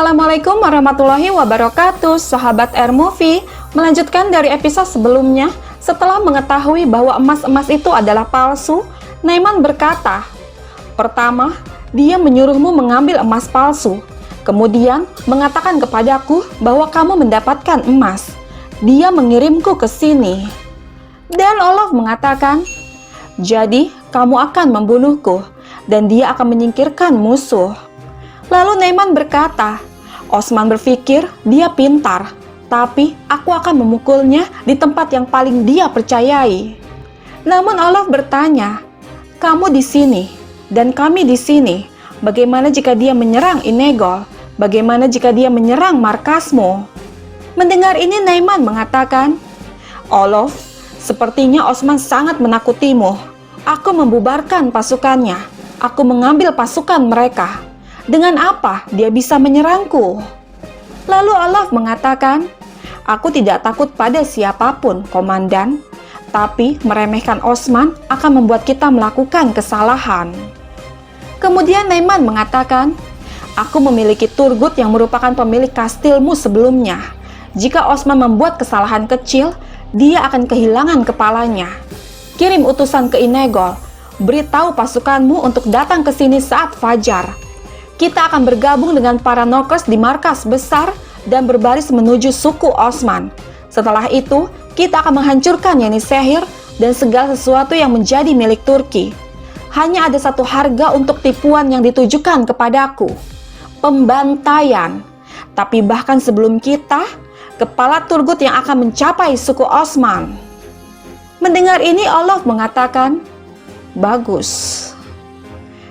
Assalamualaikum warahmatullahi wabarakatuh, sahabat Air Movie. Melanjutkan dari episode sebelumnya, setelah mengetahui bahwa emas-emas itu adalah palsu, Naiman berkata, pertama, dia menyuruhmu mengambil emas palsu. Kemudian, mengatakan kepadaku bahwa kamu mendapatkan emas. Dia mengirimku ke sini. Dan Allah mengatakan, jadi kamu akan membunuhku, dan dia akan menyingkirkan musuh. Lalu Naiman berkata, Osman berpikir dia pintar, tapi aku akan memukulnya di tempat yang paling dia percayai. Namun Allah bertanya, kamu di sini dan kami di sini. Bagaimana jika dia menyerang Inegol? Bagaimana jika dia menyerang markasmu? Mendengar ini Naiman mengatakan, Allah, sepertinya Osman sangat menakutimu. Aku membubarkan pasukannya. Aku mengambil pasukan mereka. Dengan apa dia bisa menyerangku? Lalu Allah mengatakan, aku tidak takut pada siapapun, komandan. Tapi meremehkan Osman akan membuat kita melakukan kesalahan. Kemudian Naiman mengatakan, aku memiliki Turgut yang merupakan pemilik kastilmu sebelumnya. Jika Osman membuat kesalahan kecil, dia akan kehilangan kepalanya. Kirim utusan ke Inegol, beritahu pasukanmu untuk datang ke sini saat fajar. Kita akan bergabung dengan para Nokers di markas besar dan berbaris menuju suku Osman. Setelah itu, kita akan menghancurkan Yenisehir dan segala sesuatu yang menjadi milik Turki. Hanya ada satu harga untuk tipuan yang ditujukan kepadaku, pembantaian. Tapi bahkan sebelum kita, kepala Turgut yang akan mencapai suku Osman. Mendengar ini Allah mengatakan, bagus.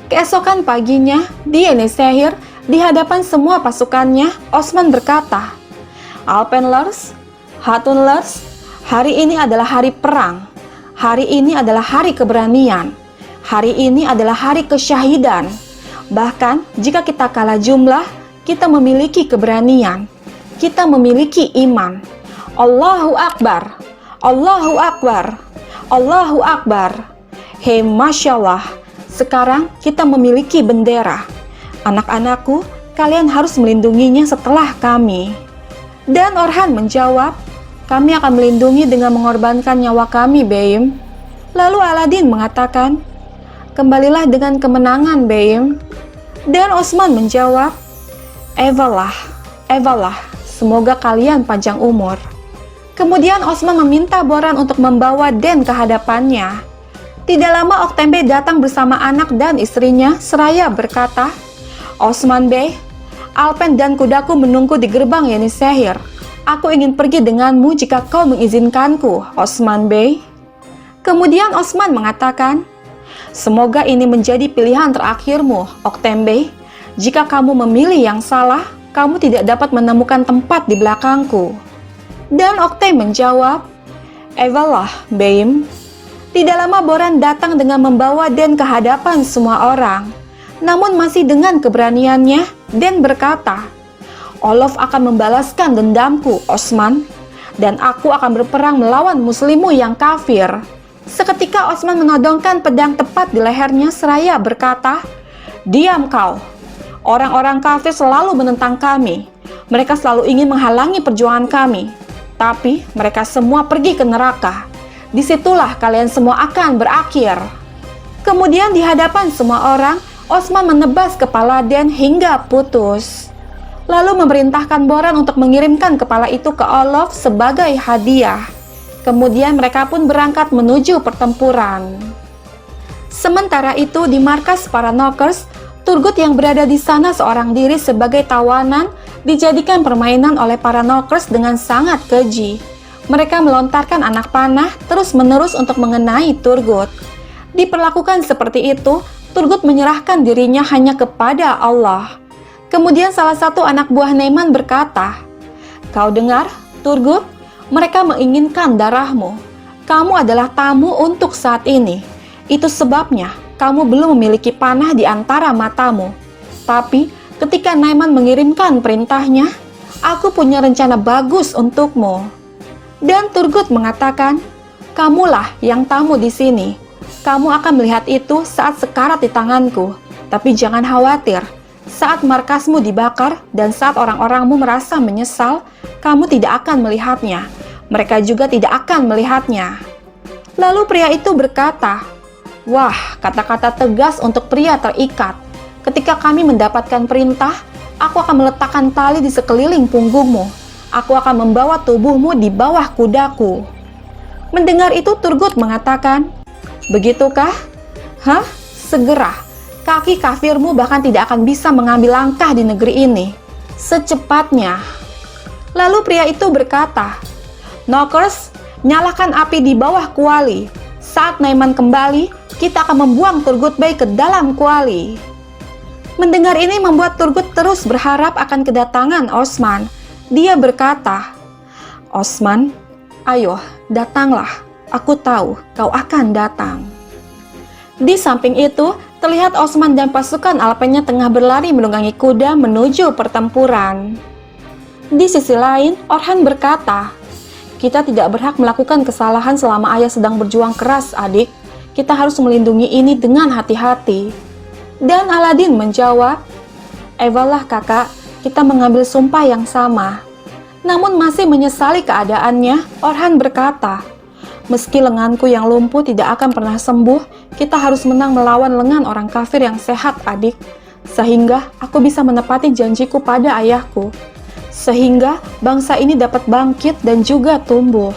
Keesokan paginya, di Yenisehir, di hadapan semua pasukannya, Osman berkata, Alpenlers, Hatunlers, hari ini adalah hari perang. Hari ini adalah hari keberanian. Hari ini adalah hari kesyahidan. Bahkan, jika kita kalah jumlah, kita memiliki keberanian. Kita memiliki iman. Allahu Akbar, Allahu Akbar, Allahu Akbar. Hei, Masya Allah. Sekarang kita memiliki bendera. Anak-anakku, kalian harus melindunginya setelah kami. Dan Orhan menjawab, kami akan melindungi dengan mengorbankan nyawa kami, Beim. Lalu Aladin mengatakan, kembalilah dengan kemenangan, Beim. Dan Osman menjawab, Evalah, Evalah, semoga kalian panjang umur. Kemudian Osman meminta Boran untuk membawa Den ke hadapannya. Tidak lama Oktembe datang bersama anak dan istrinya seraya berkata, Osman Bey, Alpen dan kudaku menunggu di gerbang Yenisehir. Aku ingin pergi denganmu jika kau mengizinkanku, Osman Bey. Kemudian Osman mengatakan, semoga ini menjadi pilihan terakhirmu, Oktembe. Jika kamu memilih yang salah, kamu tidak dapat menemukan tempat di belakangku. Dan Okte menjawab, Evalah, Beim. Tidak lama Boran datang dengan membawa Den ke hadapan semua orang. Namun masih dengan keberaniannya, Den berkata, Olof akan membalaskan dendamku, Osman, dan aku akan berperang melawan muslimmu yang kafir. Seketika Osman menodongkan pedang tepat di lehernya seraya berkata, diam kau. Orang-orang kafir selalu menentang kami. Mereka selalu ingin menghalangi perjuangan kami. Tapi mereka semua pergi ke neraka. Disitulah kalian semua akan berakhir. Kemudian di hadapan semua orang, Osman menebas kepala Den hingga putus. Lalu memerintahkan Boran untuk mengirimkan kepala itu ke Olof sebagai hadiah. Kemudian mereka pun berangkat menuju pertempuran. Sementara itu di markas para Nokers, Turgut yang berada di sana seorang diri sebagai tawanan dijadikan permainan oleh para Nokers dengan sangat keji. Mereka melontarkan anak panah terus-menerus untuk mengenai Turgut. Diperlakukan seperti itu, Turgut menyerahkan dirinya hanya kepada Allah. Kemudian salah satu anak buah Naiman berkata, kau dengar, Turgut? Mereka menginginkan darahmu. Kamu adalah tamu untuk saat ini. Itu sebabnya kamu belum memiliki panah di antara matamu. Tapi ketika Naiman mengirimkan perintahnya, aku punya rencana bagus untukmu. Dan Turgut mengatakan, kamulah yang tamu di sini. Kamu akan melihat itu saat sekarat di tanganku. Tapi jangan khawatir, Saat markasmu dibakar dan saat orang-orangmu merasa menyesal, kamu tidak akan melihatnya. Mereka juga tidak akan melihatnya." Lalu pria itu berkata, "Wah, kata-kata tegas untuk pria terikat. Ketika kami mendapatkan perintah, aku akan meletakkan tali di sekeliling punggungmu. Aku akan membawa tubuhmu di bawah kudaku." Mendengar itu Turgut mengatakan, "Begitukah? Hah? Segera. Kaki kafirmu bahkan tidak akan bisa mengambil langkah di negeri ini. Secepatnya." Lalu pria itu berkata, "Nokers, nyalakan api di bawah kuali. Saat Naiman kembali, kita akan membuang Turgut Bey ke dalam kuali." Mendengar ini membuat Turgut terus berharap akan kedatangan Osman. Dia berkata, "Osman, ayo, datanglah. Aku tahu kau akan datang." Di samping itu, terlihat Osman dan pasukan Alpennya tengah berlari menunggangi kuda menuju pertempuran. Di sisi lain, Orhan berkata, "Kita tidak berhak melakukan kesalahan selama ayah sedang berjuang keras, adik. Kita harus melindungi ini dengan hati-hati." Dan Aladin menjawab, "Ewalah kakak, kita mengambil sumpah yang sama." Namun masih menyesali keadaannya, Orhan berkata, "Meski lenganku yang lumpuh tidak akan pernah sembuh, kita harus menang melawan lengan orang kafir yang sehat, adik. Sehingga aku bisa menepati janjiku pada ayahku. Sehingga bangsa ini dapat bangkit dan juga tumbuh."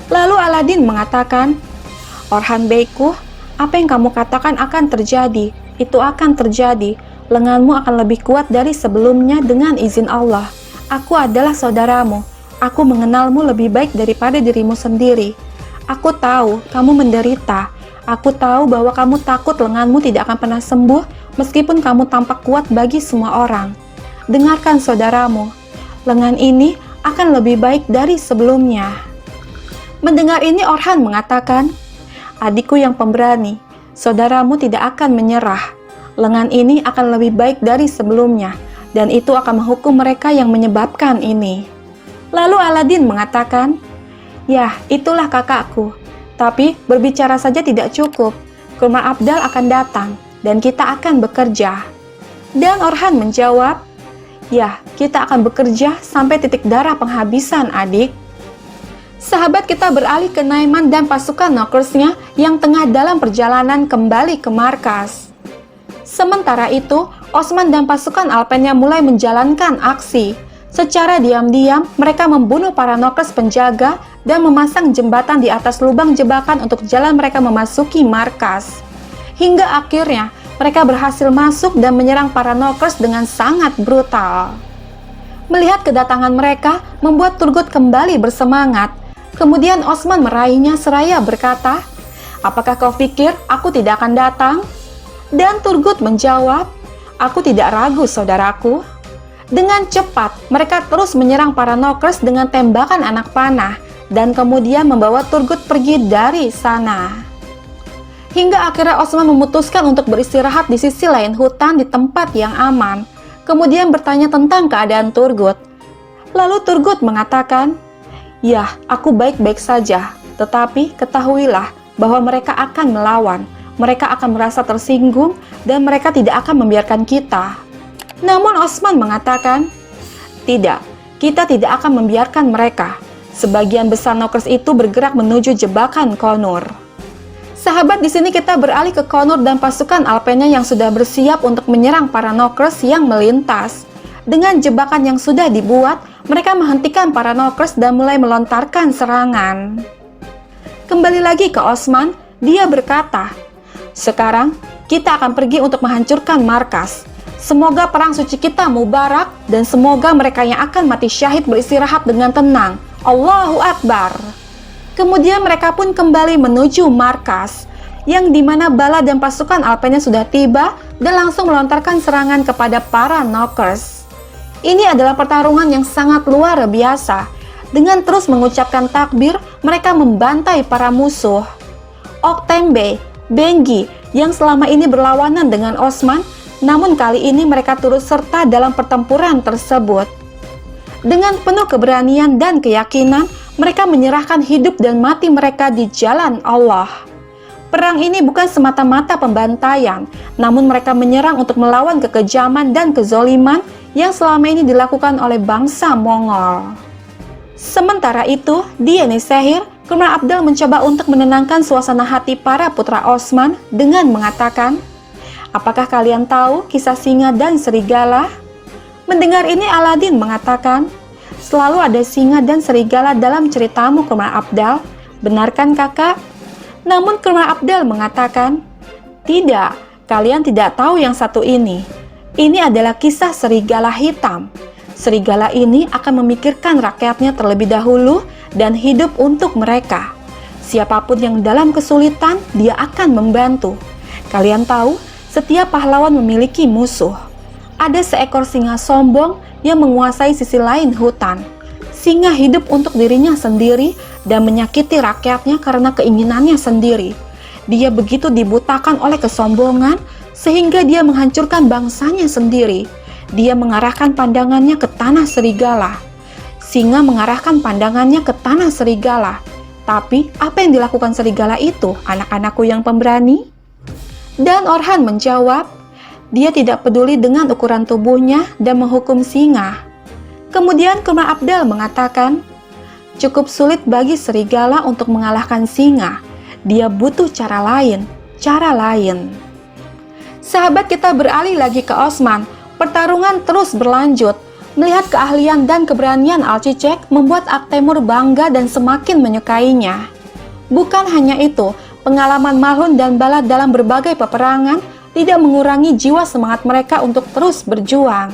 Lalu Aladin mengatakan, "Orhan Beyku, apa yang kamu katakan akan terjadi. Itu akan terjadi. Lenganmu akan lebih kuat dari sebelumnya dengan izin Allah. Aku adalah saudaramu. Aku mengenalmu lebih baik daripada dirimu sendiri. Aku tahu kamu menderita. Aku tahu bahwa kamu takut lenganmu tidak akan pernah sembuh meskipun kamu tampak kuat bagi semua orang. Dengarkan saudaramu, lengan ini akan lebih baik dari sebelumnya." Mendengar ini Orhan mengatakan, "Adikku yang pemberani, saudaramu tidak akan menyerah. Lengan ini akan lebih baik dari sebelumnya, dan itu akan menghukum mereka yang menyebabkan ini." Lalu Aladin mengatakan, "Ya, itulah kakakku. Tapi berbicara saja tidak cukup. Kurma Abdal akan datang, dan kita akan bekerja." Dan Orhan menjawab, "Ya, kita akan bekerja sampai titik darah penghabisan, adik." Sahabat kita beralih ke Naiman dan pasukan Nokersnya yang tengah dalam perjalanan kembali ke markas. Sementara itu, Osman dan pasukan Alpennya mulai menjalankan aksi. Secara diam-diam, mereka membunuh para Nokers penjaga dan memasang jembatan di atas lubang jebakan untuk jalan mereka memasuki markas. Hingga akhirnya, mereka berhasil masuk dan menyerang para Nokers dengan sangat brutal. Melihat kedatangan mereka, membuat Turgut kembali bersemangat. Kemudian Osman meraihnya seraya berkata, "Apakah kau pikir aku tidak akan datang?" Dan Turgut menjawab, "Aku tidak ragu, saudaraku." Dengan cepat, mereka terus menyerang para Nokers dengan tembakan anak panah dan kemudian membawa Turgut pergi dari sana. Hingga akhirnya Osman memutuskan untuk beristirahat di sisi lain hutan di tempat yang aman, kemudian bertanya tentang keadaan Turgut. Lalu Turgut mengatakan, "Ya, aku baik-baik saja, tetapi ketahuilah bahwa mereka akan melawan, mereka akan merasa tersinggung, dan mereka tidak akan membiarkan kita." Namun Osman mengatakan, "Tidak, kita tidak akan membiarkan mereka. Sebagian besar Nokers itu bergerak menuju jebakan Konur." Sahabat, di sini kita beralih ke Konur dan pasukan Alpennya yang sudah bersiap untuk menyerang para Nokers yang melintas. Dengan jebakan yang sudah dibuat, mereka menghentikan para Nokers dan mulai melontarkan serangan. Kembali lagi ke Osman, dia berkata, "Sekarang kita akan pergi untuk menghancurkan markas. Semoga perang suci kita mubarak dan semoga mereka yang akan mati syahid beristirahat dengan tenang. Allahu Akbar." Kemudian mereka pun kembali menuju markas, yang dimana Bala dan pasukan Alpennya sudah tiba dan langsung melontarkan serangan kepada para Nokers. Ini adalah pertarungan yang sangat luar biasa. Dengan terus mengucapkan takbir, mereka membantai para musuh. Oktembe, Benggi, yang selama ini berlawanan dengan Osman, namun kali ini mereka turut serta dalam pertempuran tersebut. Dengan penuh keberanian dan keyakinan, mereka menyerahkan hidup dan mati mereka di jalan Allah. Perang ini bukan semata-mata pembantaian, namun mereka menyerang untuk melawan kekejaman dan kezoliman yang selama ini dilakukan oleh bangsa Mongol. Sementara itu, di Yeni Shahir, Qumran Abdal mencoba untuk menenangkan suasana hati para putra Osman dengan mengatakan, "Apakah kalian tahu kisah singa dan serigala?" Mendengar ini, Aladin mengatakan, "Selalu ada singa dan serigala dalam ceritamu, Qumran Abdal. Benarkan kakak?" Namun Qumran Abdal mengatakan, "Tidak, kalian tidak tahu yang satu ini. Ini adalah kisah serigala hitam. Serigala ini akan memikirkan rakyatnya terlebih dahulu dan hidup untuk mereka. Siapapun yang dalam kesulitan, dia akan membantu. Kalian tahu, setiap pahlawan memiliki musuh. Ada seekor singa sombong yang menguasai sisi lain hutan. Singa hidup untuk dirinya sendiri dan menyakiti rakyatnya karena keinginannya sendiri. Dia begitu dibutakan oleh kesombongan sehingga dia menghancurkan bangsanya sendiri. Dia mengarahkan pandangannya ke tanah serigala. Singa mengarahkan pandangannya ke tanah serigala. Tapi apa yang dilakukan serigala itu, anak-anakku yang pemberani?" Dan Orhan menjawab, "Dia tidak peduli dengan ukuran tubuhnya dan menghukum singa." Kemudian Qumran Abdal mengatakan, "Cukup sulit bagi serigala untuk mengalahkan singa. Dia butuh cara lain, cara lain." Sahabat, kita beralih lagi ke Osman. Pertarungan terus berlanjut. Melihat keahlian dan keberanian Alcicek membuat Aktemur bangga dan semakin menyukainya. Bukan hanya itu, pengalaman Malhun dan Balad dalam berbagai peperangan tidak mengurangi jiwa semangat mereka untuk terus berjuang.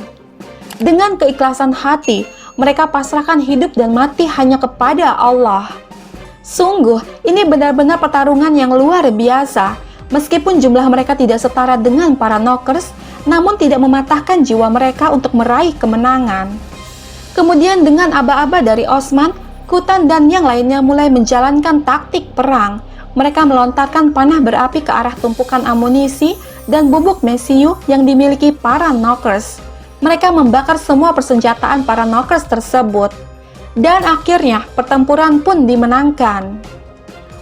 Dengan keikhlasan hati, mereka pasrahkan hidup dan mati hanya kepada Allah. Sungguh, ini benar-benar pertarungan yang luar biasa. Meskipun jumlah mereka tidak setara dengan para Nokkers, namun tidak mematahkan jiwa mereka untuk meraih kemenangan. Kemudian dengan aba-aba dari Osman, Kutan dan yang lainnya mulai menjalankan taktik perang. Mereka melontarkan panah berapi ke arah tumpukan amunisi dan bubuk mesiu yang dimiliki para Nokkers. Mereka membakar semua persenjataan para Nokkers tersebut. Dan akhirnya pertempuran pun dimenangkan.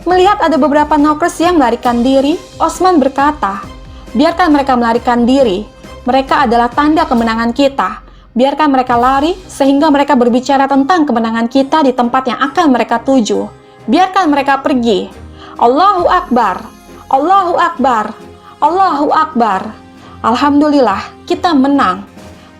Melihat ada beberapa Nokkers yang melarikan diri, Osman berkata, "Biarkan mereka melarikan diri. Mereka adalah tanda kemenangan kita. Biarkan mereka lari sehingga mereka berbicara tentang kemenangan kita di tempat yang akan mereka tuju. Biarkan mereka pergi. Allahu Akbar, Allahu Akbar, Allahu Akbar. Alhamdulillah, kita menang.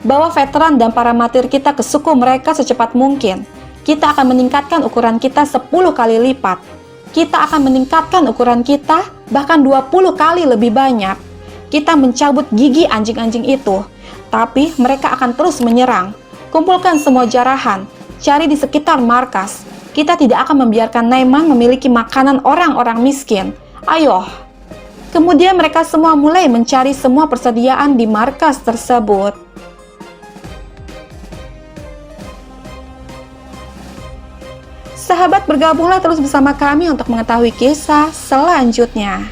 Bawa veteran dan para martir kita ke suku mereka secepat mungkin. Kita akan meningkatkan ukuran kita 10 kali lipat. Kita akan meningkatkan ukuran kita bahkan 20 kali lebih banyak. Kita mencabut gigi anjing-anjing itu, tapi mereka akan terus menyerang. Kumpulkan semua jarahan, cari di sekitar markas. Kita tidak akan membiarkan Naiman memiliki makanan orang-orang miskin. Ayo." Kemudian mereka semua mulai mencari semua persediaan di markas tersebut. Sahabat, bergabunglah terus bersama kami untuk mengetahui kisah selanjutnya.